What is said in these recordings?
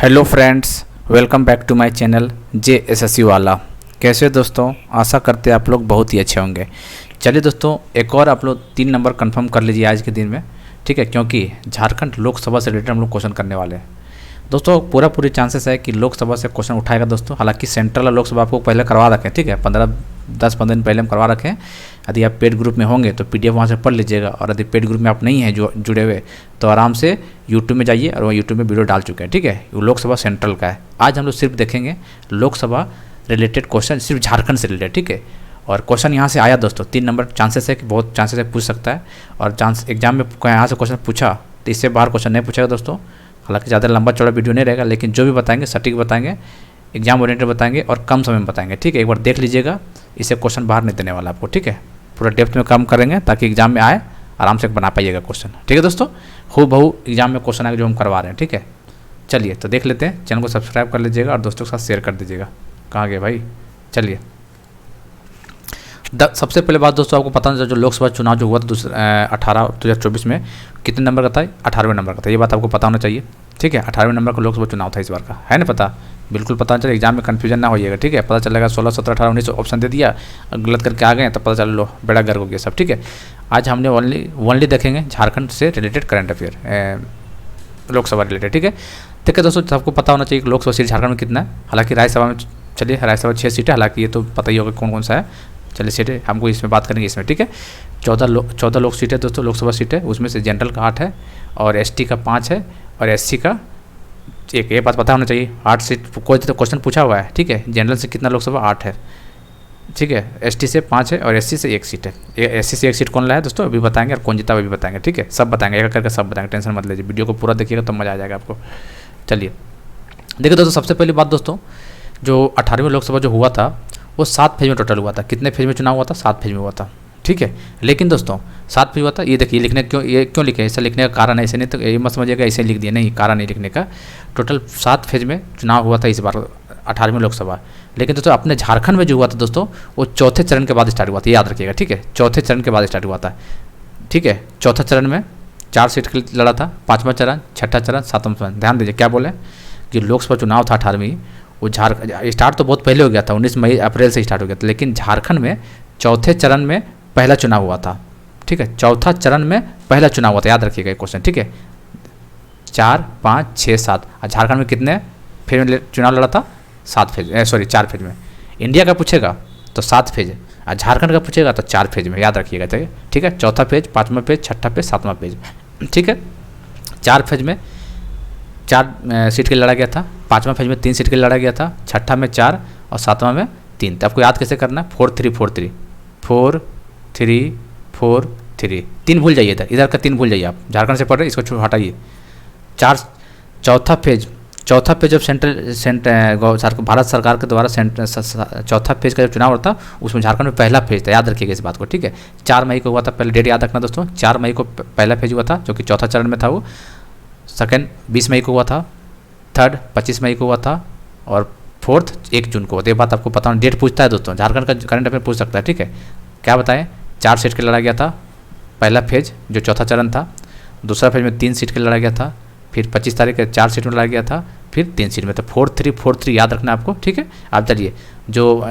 Hello friends, welcome back to my channel JSSC वाला। कैसे दोस्तों, आशा करते हैं आप लोग बहुत ही अच्छे होंगे। चलिए दोस्तों, एक और आप लोग 3 नंबर कंफर्म कर लीजिए आज के दिन में, ठीक है, क्योंकि झारखंड लोकसभा से रिलेटेड हम लोग क्वेश्चन करने वाले हैं। दोस्तों पूरी चांसेस है कि लोकसभा से क्वेश्चन उठाएगा दोस्तों। हालांकि सेंट्रल और लोकसभा आपको पहले करवा रखें, ठीक है, 10-15 दिन पहले हम करवा रखें। यदि आप पेड ग्रुप में होंगे तो PDF वहाँ से पढ़ लीजिएगा, और यदि पेड ग्रुप में आप नहीं हैं जो जुड़े हुए तो आराम से यूट्यूब में जाइए, और वो यूट्यूब में वीडियो डाल चुके हैं, ठीक है। वो लोकसभा सेंट्रल का है। आज हम लोग सिर्फ देखेंगे लोकसभा रिलेटेड क्वेश्चन, सिर्फ झारखंड से रिलेटेड, ठीक है। और क्वेश्चन यहाँ से आया दोस्तों, 3 नंबर चांसेस है कि बहुत चांसेस है पूछ सकता है। और चांस एग्जाम में यहाँ से क्वेश्चन पूछा तो इससे बाहर क्वेश्चन नहीं पूछेगा दोस्तों। हालांकि ज़्यादा लंबा चौड़ा वीडियो नहीं रहेगा, लेकिन जो भी बताएंगे सटीक बताएंगे, एग्जाम ओरिएंटेड बताएंगे और कम समय में बताएंगे, ठीक है। एक बार देख लीजिएगा, इससे क्वेश्चन बाहर नहीं देने वाला आपको, ठीक है। पूरा डेप्थ में काम करेंगे ताकि एग्जाम में आए आराम से बना पाइएगा क्वेश्चन, ठीक है दोस्तों। हूबहू एग्जाम में क्वेश्चन आएगा जो हम करवा रहे हैं, ठीक है। चलिए तो देख लेते हैं। चैनल को सब्सक्राइब कर लीजिएगा और दोस्तों के साथ शेयर कर दीजिएगा। कहाँ गए भाई, चलिए। सबसे पहले बात दोस्तों, आपको पता है जो लोकसभा चुनाव जो हुआ था 2024 में कितने नंबर का था? 18वें नंबर का था। ये बात आपको पता होना चाहिए, ठीक है। 18वें नंबर का लोकसभा चुनाव था इस बार का, है ना पता? बिल्कुल पता चले, एग्जाम में कन्फ्यूजन ना होइएगा, ठीक है। पता चलेगा 16, 17, 18, 19 ऑप्शन दे दिया, गलत करके आ गए तो पता चल लो बेड़ा गर्क हो गया सब, ठीक है। आज हमने ओनली देखेंगे झारखंड से related current affair, Lok Sabha related, ठीक है। ठीक है दोस्तों, सबको पता होना चाहिए कि लोकसभा सीट झारखंड में कितना है। हालांकि राज्यसभा में, चलिए राज्यसभा 6 सीटें, हालांकि ये तो पता ही होगा कौन कौन सा है। चलिए सीटें हमको इसमें बात करेंगे इसमें, ठीक है। 14 लोक सीटें दोस्तों, लोकसभा सीटें, उसमें से जनरल का 8 है और ST का 5 है और SC का एक। ये बात पता होना चाहिए, 8 सीट कोई तो क्वेश्चन पूछा हुआ है, ठीक है। जनरल से कितना लोकसभा? 8 है, ठीक है। ST से 5 है और SC से 1 सीट है। SC से 1 सीट कौन लाया है दोस्तों, अभी बताएंगे, और कौन जीता अभी बताएंगे, ठीक है। सब बताएंगे, एक करके सब बताएंगे, टेंशन मत लीजिए। वीडियो को पूरा देखिएगा तो मज़ा आ जाएगा आपको। चलिए देखिए दोस्तों, सबसे पहली बात दोस्तों, जो 18वीं लोकसभा जो हुआ था वो 7 फेज में टोटल हुआ था। कितने फेज में चुनाव हुआ था? 7 फेज में हुआ था, ठीक है। लेकिन दोस्तों 7 फेज हुआ था, ये देखिए लिखने क्यों लिखे, ऐसा लिखने का कारण है, ऐसे नहीं तो ये मत समझिएगा ऐसे लिख दिया, नहीं, कारण नहीं लिखने का। टोटल 7 फेज में चुनाव हुआ था इस बार 18वीं लोकसभा। लेकिन दोस्तों अपने झारखंड में जो हुआ था दोस्तों, वो चौथे चरण के बाद स्टार्ट हुआ था, याद रखिएगा, ठीक है। चौथे चरण के बाद स्टार्ट हुआ था, ठीक है। चौथा चरण में 4 सीट के लिए लड़ा था, 5वां चरण, 6ठा चरण, 7वां चरण। ध्यान दीजिए क्या बोले कि लोकसभा चुनाव था 18वीं, वो स्टार्ट तो बहुत पहले हो गया था, 19 अप्रैल से स्टार्ट हो गया था। लेकिन झारखंड में चौथे चरण में पहला चुनाव हुआ था, ठीक है। चौथा चरण में पहला चुनाव हुआ था, याद रखिएगा क्वेश्चन, ठीक है। 4, 5, 6, 7। झारखंड में कितने फेज में चुनाव लड़ा था? 4 फेज में। इंडिया का पूछेगा तो 7 फेज, और झारखंड का पूछेगा तो 4 फेज में, याद रखिएगा, ठीक है। चौथा फेज, 5वां फेज, 6ठा फेज, 7वां फेज, ठीक है। 4 फेज में 4 सीट के लिए लड़ा गया था, 5वां फेज में 3 सीट के लिए लड़ा गया था, 6ठा में 4 और 7वां में 3। तो आपको याद कैसे करना है? 4, 3, 4, 3, 4, 3, 4, 3। 3 भूल जाइए, इधर का 3 भूल जाइए आप, झारखंड से पढ़ रहे, इसको हटाइए। 4 चौथा फेज जब भारत सरकार के द्वारा चौथा फेज का जब चुनाव होता उसमें झारखंड में पहला फेज था, याद रखिएगा इस बात को, ठीक है। 4 मई को हुआ था, पहले डेट याद रखना दोस्तों। 4 मई को पहला फेज हुआ था जो कि चौथा चरण में था। वो सेकंड 20 मई को हुआ था, थर्ड 25 मई को हुआ था, और फोर्थ 1 जून को। ये बात आपको पता होना, डेट पूछता है दोस्तों, झारखंड का करंट अफेयर पूछ सकता है, ठीक है। क्या बताएं? 4 सीट के लड़ा गया था पहला फेज जो चौथा चरण था, दूसरा फेज में 3 सीट के लड़ा गया था, फिर 25 तारीख के 4 सीट में लड़ा गया था, फिर 3 सीट में। तो 4, 3, 4, 3 याद रखना आपको, ठीक है। आप चलिए, जो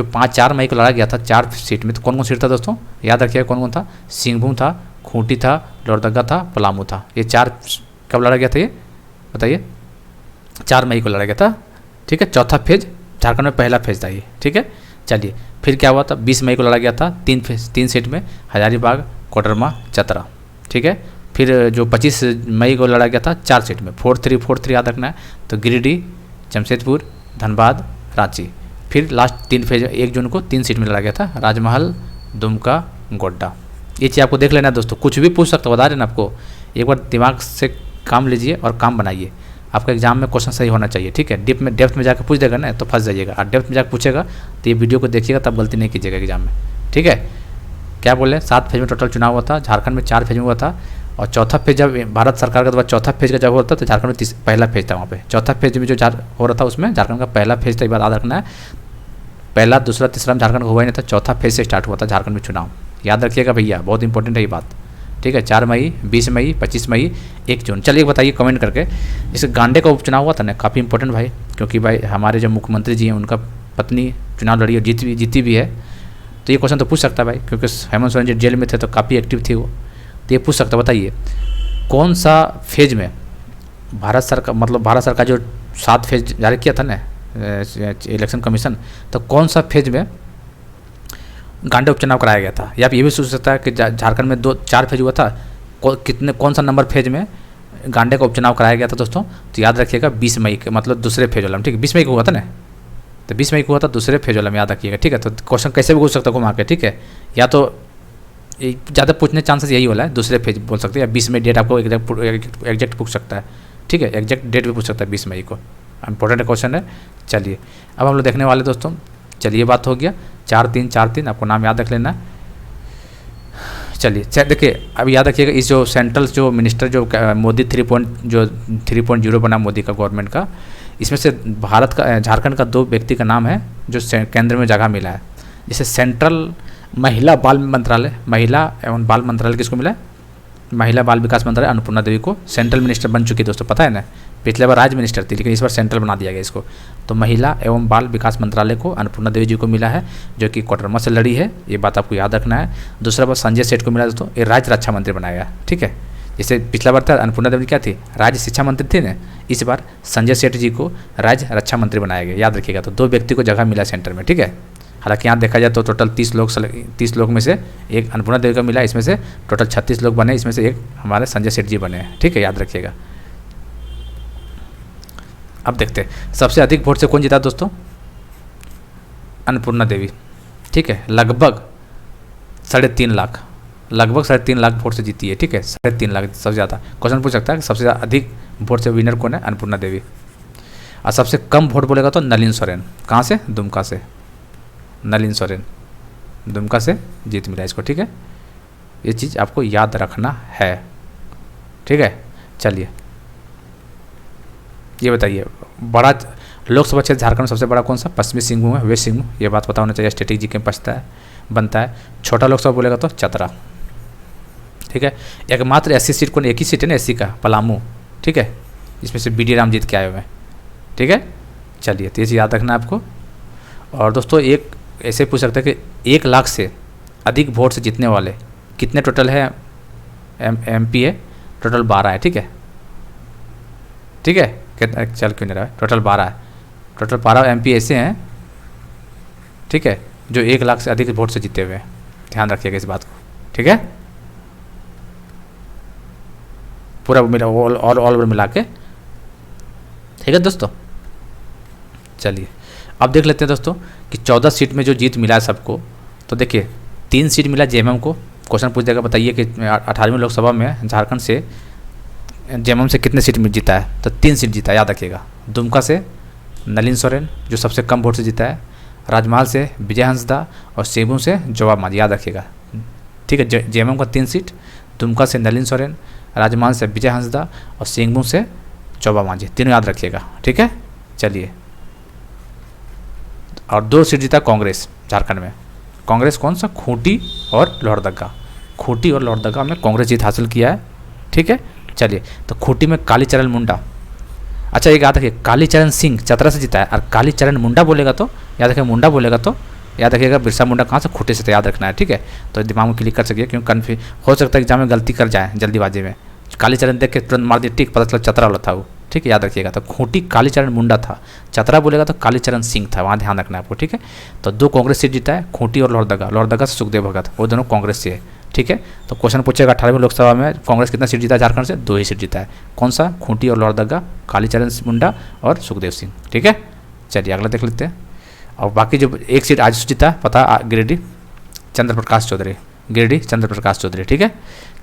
4 मई को लड़ा गया था 4 सीट में, तो कौन कौन सीट था दोस्तों, याद रखिएगा कौन कौन था? सिंहभूम था, खूंटी था, लोहरदगा था, पलामू था। ये 4 कब लड़ा गया था, ये बताइए? 4 मई को लड़ा गया था, ठीक है। चौथा फेज झारखंड में पहला फेज था ये, ठीक है। चलिए फिर क्या हुआ था? 20 मई को लड़ा गया था 3 सीट में, हजारीबाग, कोडरमा, चतरा, ठीक है। फिर जो 25 मई को लड़ा गया था 4 सीट में, 4, 3, 4, 3 याद रखना है। तो गिरिडीह, जमशेदपुर, धनबाद, रांची। फिर लास्ट 3 फेज 1 जून को 3 सीट में लड़ा गया था, राजमहल, दुमका, गोड्डा। ये चीज़ आपको देख लेना है दोस्तों, कुछ भी पूछ सकता, बता रहे ना आपको। एक बार दिमाग से काम लीजिए और काम बनाइए, आपका एग्जाम में क्वेश्चन सही होना चाहिए, ठीक है। डेप्थ में जाकर पूछ देगा ना तो फंस जाइएगा, और डेप्थ में जाकर पूछेगा तो ये वीडियो को देखिएगा, तब गलती नहीं कीजिएगा एग्जाम में, ठीक है। क्या बोले? 7 फेज में टोटल चुनाव हुआ था, झारखंड में 4 फेज में हुआ था। और चौथा फेज जब भारत सरकार के द्वारा चौथा फेज का जब हो रहा था तो झारखंड में पहला फेज था। वहाँ पे चौथा फेज में जो हो रहा था उसमें झारखंड का पहला फेज था, ये बात याद रखना है। पहला, दूसरा, तीसरा में झारखंड हुआ ही नहीं था, चौथा फेज से स्टार्ट हुआ था झारखंड में चुनाव, याद रखिएगा भैया, बहुत इंपॉर्टेंट है ये बात, ठीक है, 4 मई, 20 मई, 25 मई, 1 जून। चलिए बताइए कमेंट करके। जैसे गांडे का उपचुनाव हुआ था ना, काफ़ी इंपॉर्टेंट भाई, क्योंकि भाई हमारे जो मुख्यमंत्री जी हैं उनका पत्नी चुनाव लड़ी और जीती भी है। तो ये क्वेश्चन तो पूछ सकता है भाई, क्योंकि हेमंत सोरेन जी जेल में थे तो काफ़ी एक्टिव थी वो, तो ये पूछ सकता। बताइए कौन सा फेज में भारत सरकार जो 7 फेज जारी किया था ना इलेक्शन कमीशन, तो कौन सा फेज में गांडे उपचुनाव कराया गया था। या आप ये भी सोच सकता है कि झारखंड में 4 फेज हुआ था, कौन सा नंबर फेज में गांडे का उपचुनाव कराया गया था दोस्तों। तो याद रखिएगा 20 मई के, मतलब दूसरे फेज वाला में, ठीक है, 20 मई को हुआ था ना, तो 20 मई को हुआ था दूसरे फेज वाला में, याद रखिएगा, ठीक है। तो क्वेश्चन कैसे भी पूछ सकता है घुमा के, ठीक है, या तो ज़्यादा पूछने चांसेस यही वाला है, दूसरे फेज बोल सकते हैं, या 20 मई डेट आपको एग्जैक्ट पूछ सकता है, ठीक है, एग्जैक्ट डेट भी पूछ सकता है 20 मई को। इंपॉर्टेंट क्वेश्चन है। चलिए अब हम लोग देखने वाले दोस्तों, चलिए बात हो गया 4-3, आपको नाम याद रख लेना है। चलिए देखिए अब याद रखिएगा, इस जो सेंट्रल जो मिनिस्टर जो मोदी 3.0 बना मोदी का गवर्नमेंट का, इसमें से झारखंड का 2 व्यक्ति का नाम है जो केंद्र में जगह मिला है। जैसे सेंट्रल महिला एवं बाल मंत्रालय किसको मिला है, महिला बाल विकास मंत्रालय अन्नपूर्णा देवी को सेंट्रल मिनिस्टर बन चुकी है दोस्तों, पता है ना। पिछले बार राज्य मिनिस्टर थी, लेकिन इस बार सेंट्रल बना दिया गया इसको। तो महिला एवं बाल विकास मंत्रालय को अन्नपूर्णा देवी जी को मिला है, जो कि कोडरमा से लड़ी है, ये बात आपको याद रखना है। दूसरा बार संजय सेठ को मिला दोस्तों, ये राज्य रक्षा मंत्री बनाया गया, ठीक है। जैसे पिछला बार था अन्नपूर्णा देवी क्या थी, राज्य शिक्षा मंत्री थी ना, इस बार संजय सेठ जी को राज्य रक्षा मंत्री बनाया गया, याद रखिएगा। तो 2 व्यक्ति को जगह मिला सेंटर में, ठीक है। हालांकि यहाँ देखा जाए तो टोटल 30 लोग में से एक अन्नपूर्णा देवी का मिला, इसमें से टोटल 36 लोग बने, इसमें से एक हमारे संजय सेठ जी बने हैं, ठीक है, याद रखिएगा। अब देखते हैं सबसे अधिक वोट से कौन जीता दोस्तों, अन्नपूर्णा देवी, ठीक है, लगभग 3.5 लाख वोट से जीती है, ठीक है, 3.5 लाख सबसे ज़्यादा। क्वेश्चन पूछ सकता है कि सबसे अधिक वोट से विनर कौन है, अन्नपूर्णा देवी। और सबसे कम वोट बोलेगा तो नलिन सोरेन, कहाँ से, दुमका से, नलिन सोरेन दुमका से जीत मिला इसको, ठीक है, ये चीज़ आपको याद रखना है, ठीक है। चलिए ये बताइए बड़ा लोकसभा क्षेत्र झारखंड में सबसे बड़ा कौन सा, पश्चिमी सिंहभूम है, वेस्ट सिंहभूम, ये बात पता होना चाहिए, स्ट्रेटेजी के बनता है। छोटा लोकसभा बोलेगा तो चतरा, ठीक है। एकमात्र एससी सीट कौन, एक ही सीट है ना एससी का, पलामू, ठीक है, इसमें से BD राम जीत के आए हुए हैं, ठीक है। चलिए तो ये याद रखना है आपको। और दोस्तों एक ऐसे पूछ सकते हैं कि 1 लाख से अधिक वोट से जीतने वाले कितने टोटल है, MP है टोटल 12 है, ठीक है, ठीक है, कितना चल क्यों नहीं रहा है, टोटल 12 है, टोटल 12 MP ऐसे हैं, ठीक है, जो 1 लाख से अधिक वोट से जीते हुए हैं, ध्यान रखिएगा इस बात को, ठीक है, पूरा मिला ऑल ओवर मिला के, ठीक है दोस्तों। चलिए अब देख लेते हैं दोस्तों कि 14 सीट में जो जीत मिला है सबको, तो देखिए 3 सीट मिला JMM को। क्वेश्चन पूछ देगा बताइए कि 18वीं लोकसभा में झारखंड से JMM से कितने सीट में जीता है, तो 3 सीट जीता है, याद रखिएगा। दुमका से नलिन सोरेन जो सबसे कम वोट से जीता है, राजमहल से विजय हंसदा और सिंहभूम से जोवा मांझी, याद रखिएगा, ठीक है। JMM का 3 सीट, दुमका से नलिन सोरेन, राजमहल से विजय हंसदा और सिंहभूम से जोवा मांझी, तीनों याद रखिएगा, ठीक है। चलिए और 2 सीट जीता कांग्रेस झारखंड में, कांग्रेस कौन सा, खूंटी और लोहरदगा में कांग्रेस जीत हासिल किया है, ठीक है। चलिए तो खूंटी में कालीचरण मुंडा, अच्छा एक याद रखिए, कालीचरण सिंह चतरा से जीता है, और कालीचरण मुंडा बोलेगा तो याद रखिएगा, मुंडा बोलेगा तो याद रखिएगा बिरसा मुंडा कहाँ से, खूंटी से, तो याद रखना है, ठीक है। तो दिमाग में क्लिक कर सकिए, क्योंकि कन्फ्यूज हो सकता है एग्जाम में गलती कर जाए जल्दीबाजी में, कालीचरण देख के तुरंत मार दिए, ठीक, पता चला चतरा वाला था वो, ठीक है, याद रखिएगा। तो खूंटी कालीचरण मुंडा था, चतरा बोलेगा तो कालीचरण सिंह था, वहाँ ध्यान रखना है आपको, ठीक है। तो 2 कांग्रेस सीट जीता है, खूंटी और लोहरदगा से सुखदेव भगत, वो दोनों कांग्रेस से है, ठीक है। तो क्वेश्चन पूछेगा 18वीं लोकसभा में कांग्रेस कितना सीट जीता है झारखंड से, 2 ही सीट जीता है, कौन सा, खूंटी और लोहरदगा, कालीचरण मुंडा और सुखदेव सिंह, ठीक है। चलिए अगला देख लेते हैं। और बाकी जो 1 सीट आज जीता है पता, गिरिडीह चंद्र प्रकाश चौधरी, ठीक है।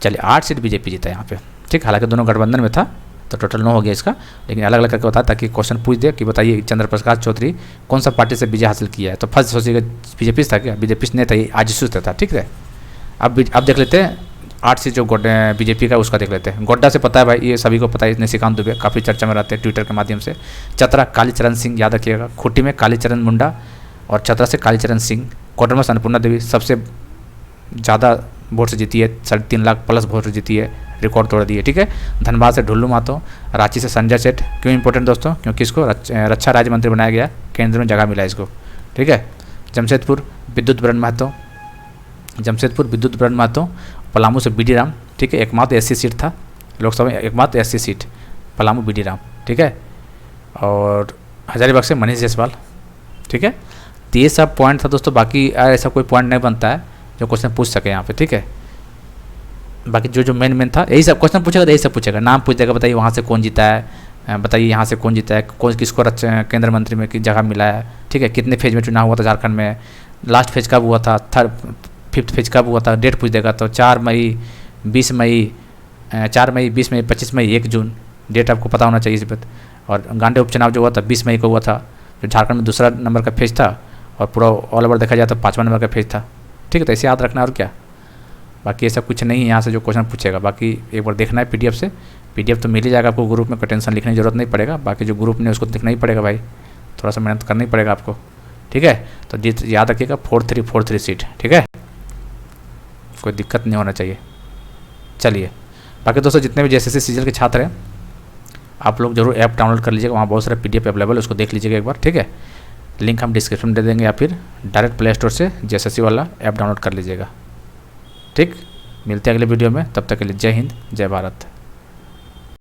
चलिए 8 सीट BJP जीता है यहाँ पे, ठीक, हालांकि दोनों गठबंधन में था, तो टोटल 9 हो गया इसका, लेकिन अलग अलग करके बताया ताकि क्वेश्चन पूछ दे कि बताइए चंद्र प्रकाश चौधरी कौन सा पार्टी से विजय हासिल किया है। तो फर्स्ट सोचिएगा BJP था क्या, BJP नहीं था, ये आजसू से था, ठीक है। अब देख लेते हैं 8 सीट जो BJP का उसका देख लेते हैं। गोड्डा से पता है भाई, ये सभी को पता है, निशिकांत दुबे काफ़ी चर्चा में रहते हैं ट्विटर के माध्यम से। चतरा कालीचरण सिंह, याद रखिएगा, खूंटी में कालीचरण मुंडा और चतरा से कालीचरण सिंह, कोडरमा से अन्नपूर्णा देवी, सबसे ज़्यादा वोट से जीती है, 3.5 लाख प्लस वोट से जीती है, रिकॉर्ड तोड़ दिए। ठीक है, धनबाद से ढुल्लू महतो, रांची से संजय सेठ। क्यों इंपॉर्टेंट दोस्तों? क्योंकि इसको रक्षा राज्य मंत्री बनाया गया, केंद्र में जगह मिला इसको। ठीक है, जमशेदपुर विद्युत बरन महतो, जमशेदपुर विद्युत बरन महतो। पलामू से BD राम। ठीक है, एकमात्र SC सीट था लोकसभा में, एकमात्र SC seat Palamu BD Ram. ठीक है, और हजारीबाग से मनीष जायसवाल। ठीक है, तो ये सब पॉइंट था दोस्तों। बाकी ऐसा कोई पॉइंट नहीं बनता है जो क्वेश्चन पूछ सके यहाँ पे। ठीक है, बाकी जो मेन था यही सब क्वेश्चन पूछेगा, यही सब पूछेगा। नाम पूछ देगा, बताइए वहाँ से कौन जीता है, बताइए यहाँ से कौन जीता है, कौन किसको केंद्र मंत्री में की जगह मिला है। ठीक है, कितने फेज में चुनाव हुआ था झारखंड में, लास्ट फेज कब हुआ था, 5th फेज कब हुआ था, डेट पूछ देगा। तो 4 मई, 20 मई, 4 मई, 20 मई, 25 मई, 1 जून, डेट आपको पता होना चाहिए इस पर। और गांडे उपचुनाव जो हुआ था 20 मई को हुआ था, जो झारखंड में दूसरा नंबर का फेज था, और पूरा ऑल ओवर देखा जाए तो 5वां नंबर का फेज था। ठीक है, तो ऐसे याद रखना और क्या। बाकी ये सब कुछ नहीं है यहाँ से जो क्वेश्चन पूछेगा। बाकी एक बार देखना है PDF से, PDF तो मिल ही जाएगा आपको ग्रुप में, कोई टेंशन लिखने की जरूरत नहीं पड़ेगा। बाकी जो ग्रुप ने उसको लिखना ही पड़ेगा भाई, थोड़ा सा मेहनत करना ही पड़ेगा आपको। ठीक है, तो याद रखिएगा 4343 सीट। ठीक है, कोई दिक्कत नहीं होना चाहिए। चलिए, बाकी दोस्तों जितने भी JSSC सीजल के छात्र हैं, आप लोग जरूर ऐप डाउनलोड कर लीजिएगा, वहाँ बहुत सारे PDF अवेलेबल है, उसको देख लीजिएगा एक बार। ठीक है, लिंक हम डिस्क्रिप्शन में दे देंगे, या फिर डायरेक्ट प्ले स्टोर से JSSC वाला ऐप डाउनलोड कर लीजिएगा। ठीक, मिलते हैं अगले वीडियो में, तब तक के लिए जय हिंद, जय भारत।